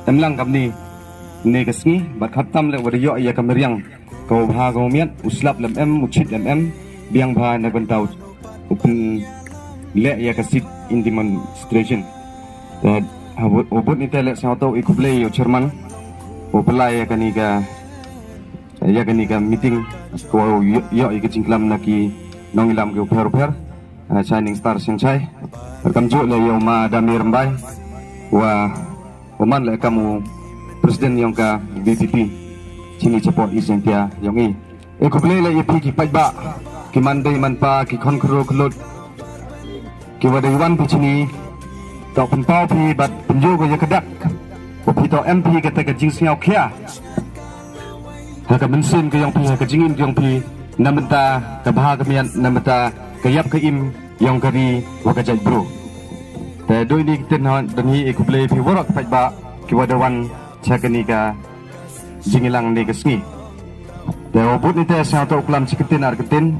emlang kapni ne kasngi bat khatam le wadiyo ya kameriang kau bha kau miat uslap lem uchit lem biang bha na bantau upun le ya kasit in demonstration dan obot ni tele sauto ikuble yo chairman opelai ya kanika meeting ko yo ikicingklam naki nongilam ke upher shining star sengchai kamjo le yo ma damir mbai wa oman le kamu presiden yang ka BPP sini cepot isentia yang i ikuble le ipi ki pajba ki mandai manpa ki konkro klot ki wadaiwan pi sini to penpau pi bat penjo ko ya kedak ko pi to MP kata ka jing siau khia ha ka mensin ke yang pi ka jingin yang pi namenta ka bah ka mian namenta ka yap ka im yang kari wa ka jai bro te doi ni ten han dan hi ikuble pi worok pajba ki wadawan chakani ka jingilang ni kesni te obut ni te sa to klam siketin arketin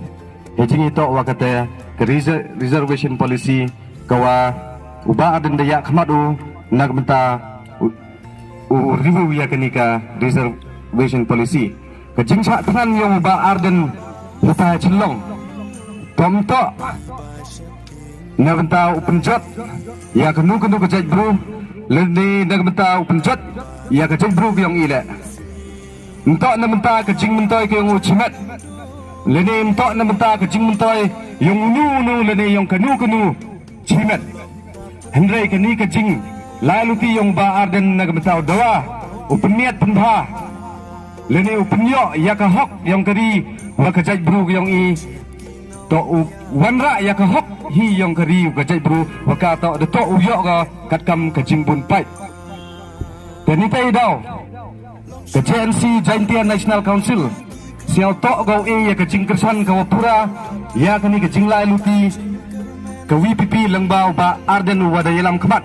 hejingi to wa kata ke reservation policy kawa uba aden daya khamadu nagmenta review ya kenika reservation policy ke jingsa tan yang uba arden lupa chelong tomto nagmenta upenjot ya kenu ke jaj bro leni nagmenta upenjot ya ke jaj bro yang ile entok nagmenta ke jing mentoy ke yang ucimet leni entok nagmenta ke jing mentoy yang nu leni yang kenu cimet Hendrai kini kecing lalu ti yang ba arden nagmetau dawa upeniat penbha leni upenyo ya ka hok yang kari wa kajai bru yang i to wanra ya ka hok hi yang kari kajai bru wa ka to de to uyo ka katkam kecing bun pai dan ni tai dau ke JNC Jaintian National Council siau to go e ya kecing kersan ka wapura ya kini kecing lalu ti ke WPP lengbau ba arden wadayalam kemat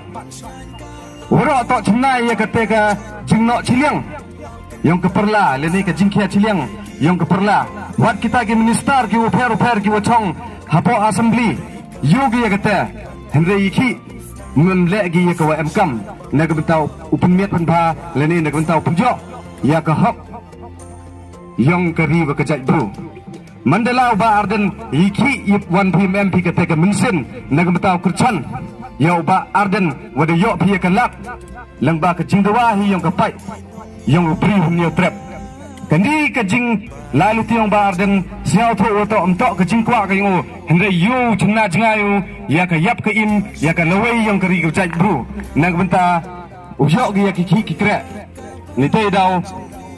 waro to chenai ya ketika jingno ciliang yang keperla leni ke jingkia ciliang yang keperla wat kita ke minister ki uper ki wachong hapo assembly yogi ya kata henry iki mun legi ya ke wmkam nagbentau upenmiat penba leni nagbentau penjo ya ke hak yang keri wa kejai bro Mandala uba arden iki ip 1 MP ketika mensin nagmetau kercan ya uba arden wada yo pia kelak langba kejing dawahi yang kepai yang ubri hunyo trap kandi kejing lalu tiang ba arden siau tu oto emtok kejing kwa kayo henry yu cengna cengayu ya ka yap ke im ya ka lawai yang keri kecai bro nagbenta uyok ya kiki kikre ni te dau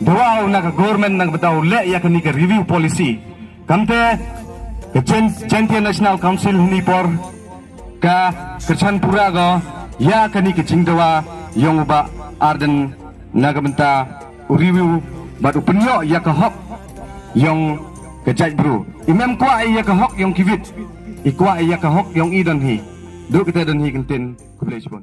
dawau naga government nagbetau le ya kani ka review policy kamte ke Jaintian National Council ni por ka kersan pura go ya kani ke jingdawa yang uba arden nagamenta review batu penyo ya ke hok yang ke jai bro imam kwa ya ke hok yang kivit ikwa ya ke hok yang idan hi do kita dan hi kenten kublai pun